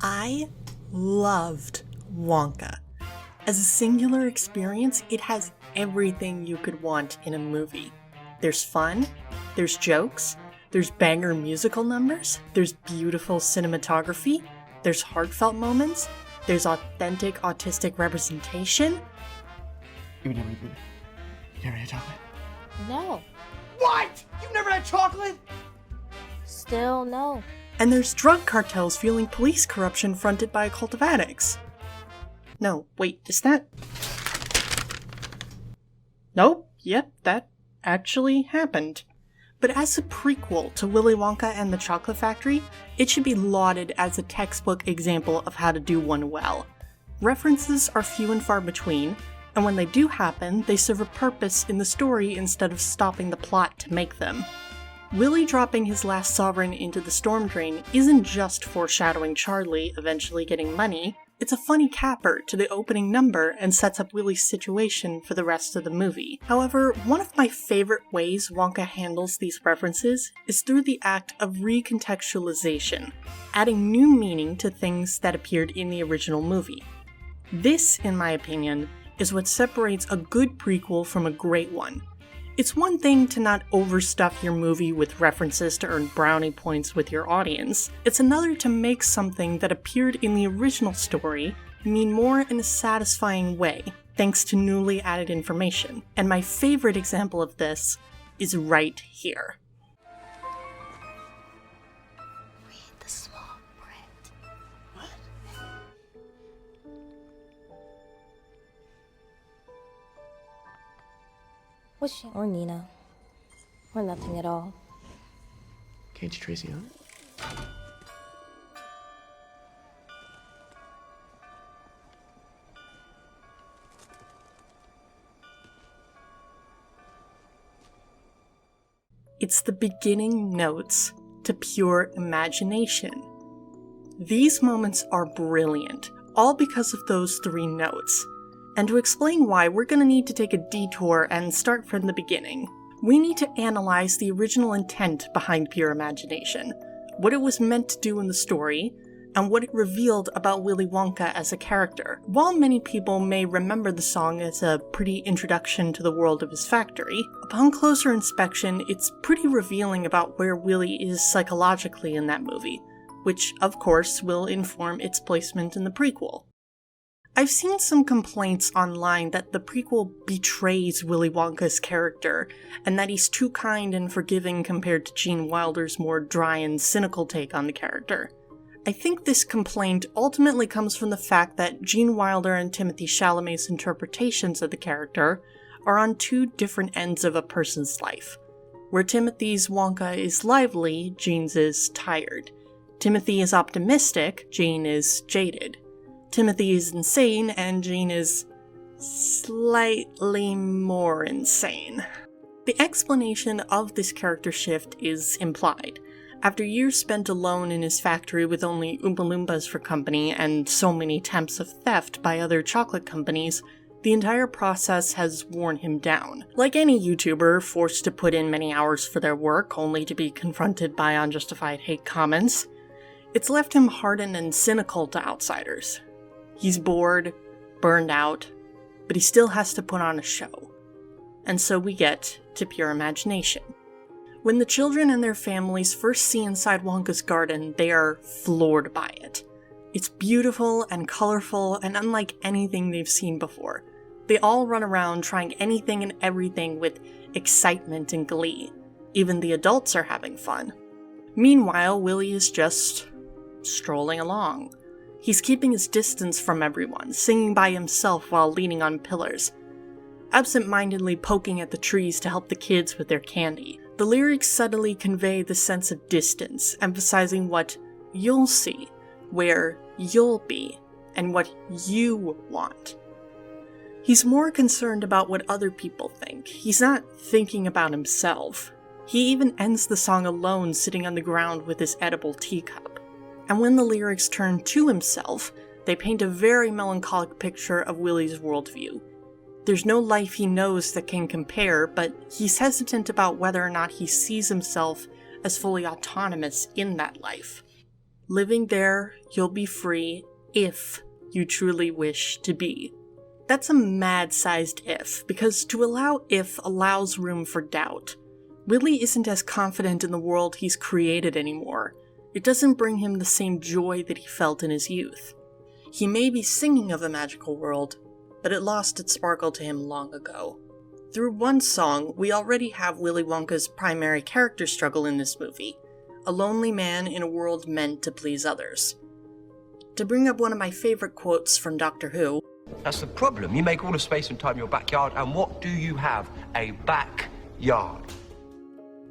I loved Wonka. As a singular experience, it has everything you could want in a movie. There's fun, there's jokes, there's banger musical numbers, there's beautiful cinematography, there's heartfelt moments, there's authentic autistic representation. You never had chocolate? No. What? You've never had chocolate? Still no. And there's drug cartels fueling police corruption fronted by a cult of addicts. No, wait, is that... Nope, yep, that actually happened. But as a prequel to Willy Wonka and the Chocolate Factory, it should be lauded as a textbook example of how to do one well. References are few and far between, and when they do happen, they serve a purpose in the story instead of stopping the plot to make them. Willy dropping his last sovereign into the storm drain isn't just foreshadowing Charlie eventually getting money, it's a funny capper to the opening number and sets up Willy's situation for the rest of the movie. However, one of my favorite ways Wonka handles these references is through the act of recontextualization, adding new meaning to things that appeared in the original movie. This, in my opinion, is what separates a good prequel from a great one. It's one thing to not overstuff your movie with references to earn brownie points with your audience. It's another to make something that appeared in the original story mean more in a satisfying way, thanks to newly added information. And my favorite example of this is right here. Read the small print. What? Wishing or Nina. Or nothing at all. Can't you trace me out? It's the beginning notes to pure imagination. These moments are brilliant, all because of those three notes. And to explain why, we're going to need to take a detour and start from the beginning. We need to analyze the original intent behind pure imagination, what it was meant to do in the story, and what it revealed about Willy Wonka as a character. While many people may remember the song as a pretty introduction to the world of his factory, upon closer inspection, it's pretty revealing about where Willy is psychologically in that movie, which, of course, will inform its placement in the prequel. I've seen some complaints online that the prequel betrays Willy Wonka's character, and that he's too kind and forgiving compared to Gene Wilder's more dry and cynical take on the character. I think this complaint ultimately comes from the fact that Gene Wilder and Timothée Chalamet's interpretations of the character are on two different ends of a person's life. Where Timothy's Wonka is lively, Gene's is tired. Timothy is optimistic, Gene is jaded. Timothy is insane, and Gene is slightly more insane. The explanation of this character shift is implied. After years spent alone in his factory with only Oompa Loompas for company and so many attempts of theft by other chocolate companies, the entire process has worn him down. Like any YouTuber forced to put in many hours for their work only to be confronted by unjustified hate comments, it's left him hardened and cynical to outsiders. He's bored, burned out, but he still has to put on a show. And so we get to pure imagination. When the children and their families first see inside Wonka's garden, they are floored by it. It's beautiful and colorful and unlike anything they've seen before. They all run around trying anything and everything with excitement and glee. Even the adults are having fun. Meanwhile, Willy is just strolling along. He's keeping his distance from everyone, singing by himself while leaning on pillars, absent-mindedly poking at the trees to help the kids with their candy. The lyrics subtly convey the sense of distance, emphasizing what you'll see, where you'll be, and what you want. He's more concerned about what other people think. He's not thinking about himself. He even ends the song alone, sitting on the ground with his edible teacup. And when the lyrics turn to himself, they paint a very melancholic picture of Willy's worldview. There's no life he knows that can compare, but he's hesitant about whether or not he sees himself as fully autonomous in that life. Living there, you'll be free if you truly wish to be. That's a mad-sized if, because to allow if allows room for doubt. Willy isn't as confident in the world he's created anymore. It doesn't bring him the same joy that he felt in his youth. He may be singing of a magical world, but it lost its sparkle to him long ago. Through one song, we already have Willy Wonka's primary character struggle in this movie, a lonely man in a world meant to please others. To bring up one of my favorite quotes from Doctor Who, "That's the problem. You make all the space and time in your backyard, and what do you have? A backyard."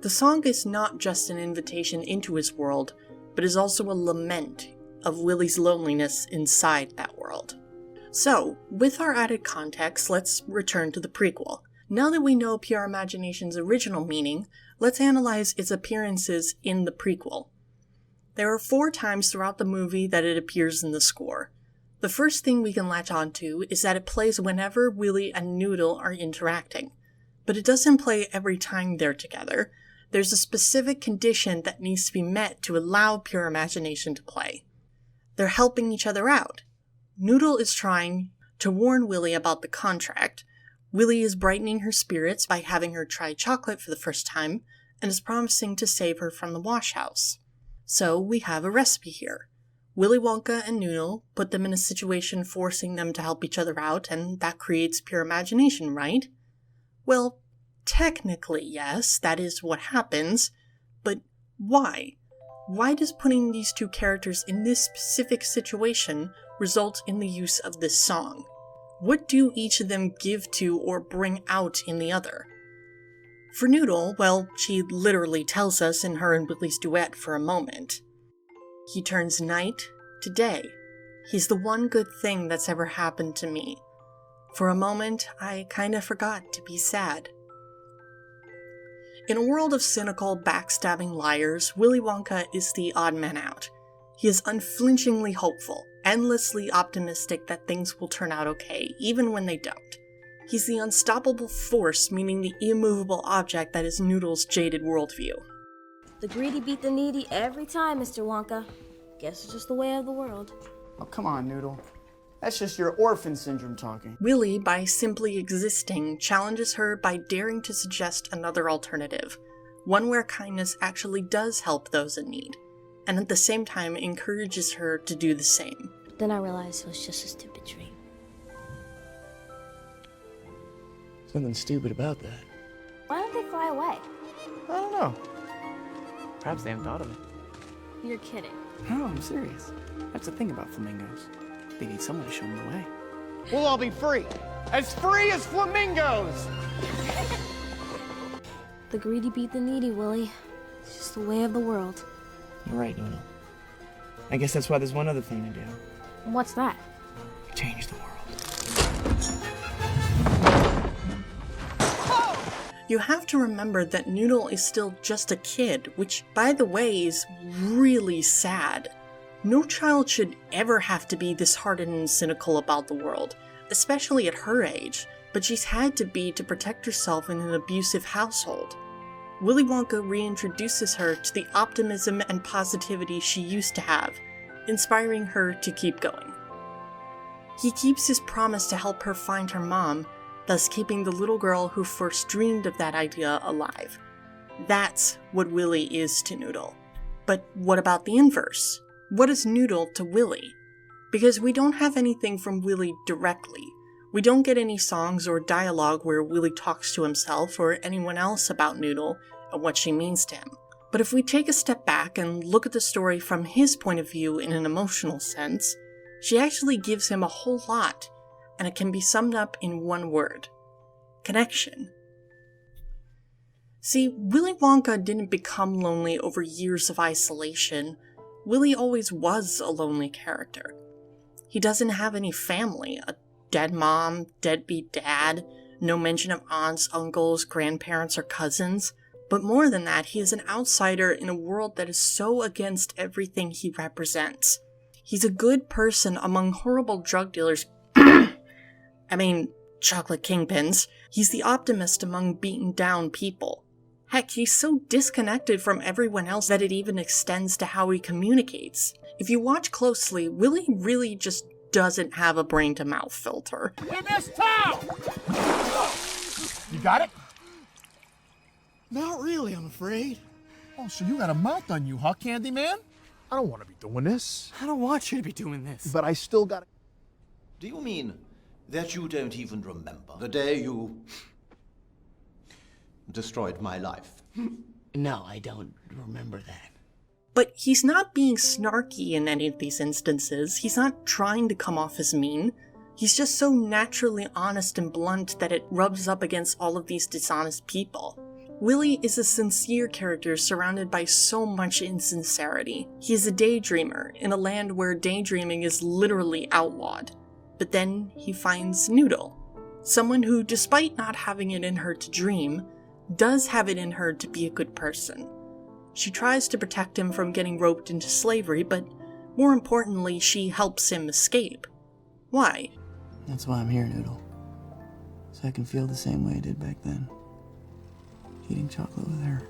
the song is not just an invitation into his world, but is also a lament of Willy's loneliness inside that world. So, with our added context, let's return to the prequel. Now that we know Pure Imagination's original meaning, let's analyze its appearances in the prequel. There are 4 times throughout the movie that it appears in the score. The first thing we can latch onto is that it plays whenever Willy and Noodle are interacting. But it doesn't play every time they're together. There's a specific condition that needs to be met to allow Pure Imagination to play. They're helping each other out. Noodle is trying to warn Willy about the contract. Willy is brightening her spirits by having her try chocolate for the first time, and is promising to save her from the wash house. So we have a recipe here. Willy Wonka and Noodle put them in a situation forcing them to help each other out, and that creates pure imagination, right? Well, technically yes, that is what happens, but why? Why does putting these 2 characters in this specific situation result in the use of this song? What do each of them give to or bring out in the other? For Noodle, well, she literally tells us in her and Willy's duet for a moment. He turns night to day. He's the one good thing that's ever happened to me. For a moment, I kinda forgot to be sad. In a world of cynical, backstabbing liars, Willy Wonka is the odd man out. He is unflinchingly hopeful, endlessly optimistic that things will turn out okay, even when they don't. He's the unstoppable force, meaning the immovable object that is Noodle's jaded worldview. The greedy beat the needy every time, Mr. Wonka. Guess it's just the way of the world. Oh, come on, Noodle. That's just your orphan syndrome talking. Willy, by simply existing, challenges her by daring to suggest another alternative, one where kindness actually does help those in need, and at the same time encourages her to do the same. Then I realized it was just a stupid dream. Something stupid about that. Why don't they fly away? I don't know. Perhaps they haven't thought of it. You're kidding. No, I'm serious. That's the thing about flamingos. They need someone to show them the way. We'll all be free as flamingos! The greedy beat the needy, Willy. It's just the way of the world. You're right, Noodle. I guess that's why there's one other thing to do. What's that? Change the world. You have to remember that Noodle is still just a kid, which, by the way, is really sad. No child should ever have to be this hardened and cynical about the world, especially at her age, but she's had to be to protect herself in an abusive household. Willy Wonka reintroduces her to the optimism and positivity she used to have, inspiring her to keep going. He keeps his promise to help her find her mom, thus keeping the little girl who first dreamed of that idea alive. That's what Willy is to Noodle. But what about the inverse? What is Noodle to Willy? Because we don't have anything from Willy directly. We don't get any songs or dialogue where Willy talks to himself or anyone else about Noodle and what she means to him. But if we take a step back and look at the story from his point of view in an emotional sense, she actually gives him a whole lot, and it can be summed up in one word: connection. See, Willy Wonka didn't become lonely over years of isolation. Willy always was a lonely character. He doesn't have any family, a dead mom, deadbeat dad, no mention of aunts, uncles, grandparents, or cousins. But more than that, he is an outsider in a world that is so against everything he represents. He's a good person among horrible drug dealers. Chocolate kingpins. He's the optimist among beaten down people. Heck, he's so disconnected from everyone else that it even extends to how he communicates. If you watch closely, Willy really just doesn't have a brain-to-mouth filter. In this town! You got it? Not really, I'm afraid. Oh, so you got a mouth on you, huh, Candyman? I don't want to be doing this. I don't want you to be doing this. But I still got... Do you mean that you don't even remember the day you destroyed my life? No, I don't remember that. But he's not being snarky in any of these instances. He's not trying to come off as mean. He's just so naturally honest and blunt that it rubs up against all of these dishonest people. Willy is a sincere character surrounded by so much insincerity. He is a daydreamer in a land where daydreaming is literally outlawed. But then he finds Noodle, someone who, despite not having it in her to dream, does have it in her to be a good person. She tries to protect him from getting roped into slavery, but more importantly, she helps him escape. Why? That's why I'm here, Noodle. So I can feel the same way I did back then. Eating chocolate with her.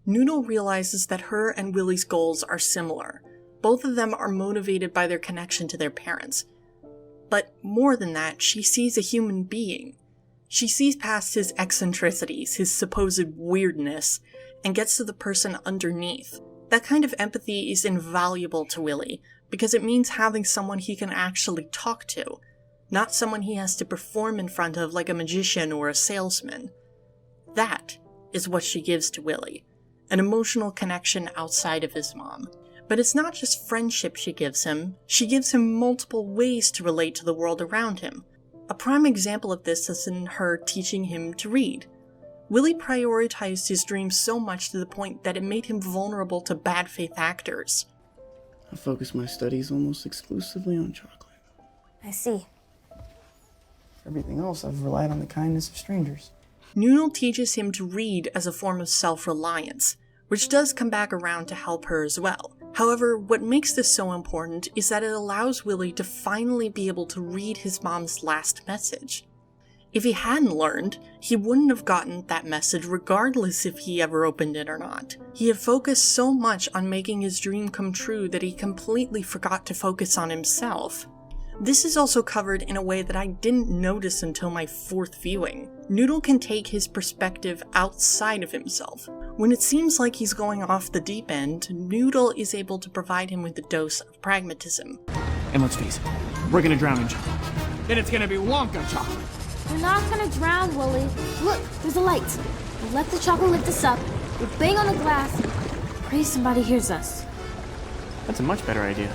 Noodle realizes that her and Willy's goals are similar. Both of them are motivated by their connection to their parents. But more than that, she sees a human being. She sees past his eccentricities, his supposed weirdness, and gets to the person underneath. That kind of empathy is invaluable to Willy, because it means having someone he can actually talk to, not someone he has to perform in front of like a magician or a salesman. That is what she gives to Willy, an emotional connection outside of his mom. But it's not just friendship she gives him multiple ways to relate to the world around him. A prime example of this is in her teaching him to read. Willy prioritized his dreams so much to the point that it made him vulnerable to bad faith actors. I focus my studies almost exclusively on chocolate. I see. For everything else, I've relied on the kindness of strangers. Noodle teaches him to read as a form of self-reliance, which does come back around to help her as well. However, what makes this so important is that it allows Willy to finally be able to read his mom's last message. If he hadn't learned, he wouldn't have gotten that message regardless if he ever opened it or not. He had focused so much on making his dream come true that he completely forgot to focus on himself. This is also covered in a way that I didn't notice until my fourth viewing. Noodle can take his perspective outside of himself. When it seems like he's going off the deep end, Noodle is able to provide him with a dose of pragmatism. And let's face it, we're gonna drown in chocolate. Then it's gonna be Wonka chocolate. We're not gonna drown, Willy. Look, there's a light. We'll let the chocolate lift us up. We'll bang on the glass. Pray somebody hears us. That's a much better idea.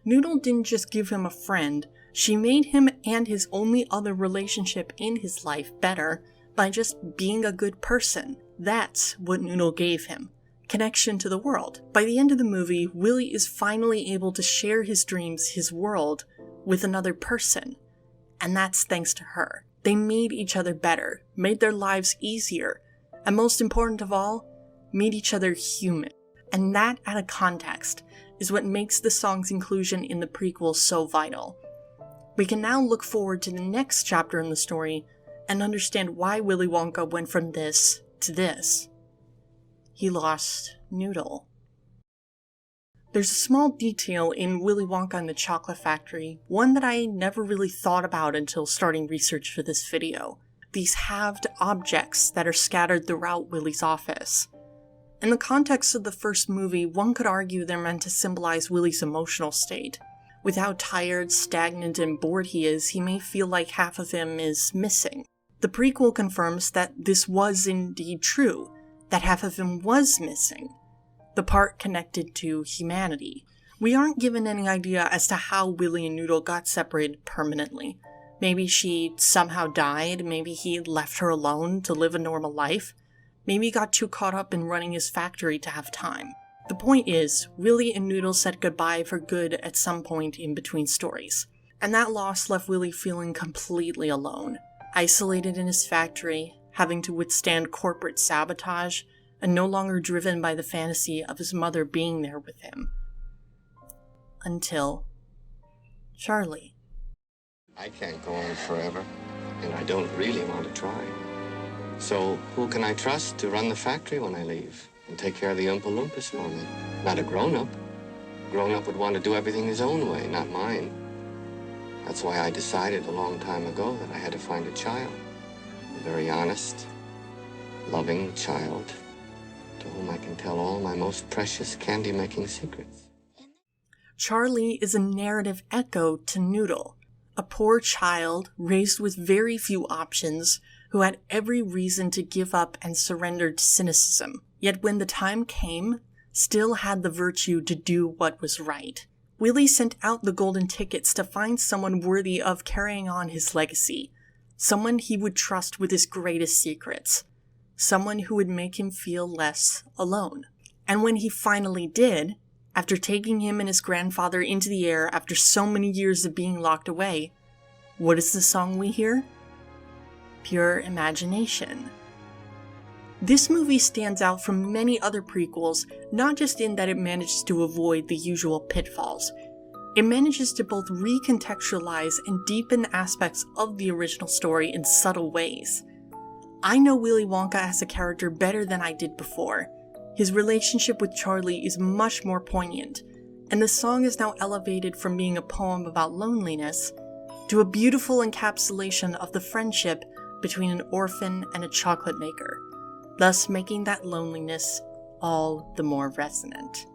Noodle didn't just give him a friend, she made him and his only other relationship in his life better by just being a good person. That's what Noodle gave him. Connection to the world. By the end of the movie, Willy is finally able to share his dreams, his world, with another person. And that's thanks to her. They made each other better, made their lives easier, and most important of all, made each other human. And that out of context is what makes the song's inclusion in the prequel so vital. We can now look forward to the next chapter in the story and understand why Willy Wonka went from this to this. He lost Noodle. There's a small detail in Willy Wonka and the Chocolate Factory, one that I never really thought about until starting research for this video. These halved objects that are scattered throughout Willy's office. In the context of the first movie, one could argue they're meant to symbolize Willy's emotional state. With how tired, stagnant, and bored he is, he may feel like half of him is missing. The prequel confirms that this was indeed true, that half of him was missing. The part connected to humanity. We aren't given any idea as to how Willy and Noodle got separated permanently. Maybe she somehow died, maybe he left her alone to live a normal life. Maybe he got too caught up in running his factory to have time. The point is, Willy and Noodle said goodbye for good at some point in between stories. And that loss left Willy feeling completely alone. Isolated in his factory, having to withstand corporate sabotage, and no longer driven by the fantasy of his mother being there with him. Until Charlie. I can't go on forever, and I don't really want to try. So who can I trust to run the factory when I leave and take care of the Oompa Loompas for me? Not a grown-up. A grown-up would want to do everything his own way, not mine. That's why I decided a long time ago that I had to find a child. A very honest, loving child to whom I can tell all my most precious candy-making secrets. Charlie is a narrative echo to Noodle, a poor child raised with very few options who had every reason to give up and surrender to cynicism, yet when the time came, still had the virtue to do what was right. Willie sent out the golden tickets to find someone worthy of carrying on his legacy, someone he would trust with his greatest secrets, someone who would make him feel less alone. And when he finally did, after taking him and his grandfather into the air after so many years of being locked away, what is the song we hear? Pure Imagination. This movie stands out from many other prequels, not just in that it manages to avoid the usual pitfalls. It manages to both recontextualize and deepen aspects of the original story in subtle ways. I know Willy Wonka as a character better than I did before. His relationship with Charlie is much more poignant, and the song is now elevated from being a poem about loneliness to a beautiful encapsulation of the friendship between an orphan and a chocolate maker, thus making that loneliness all the more resonant.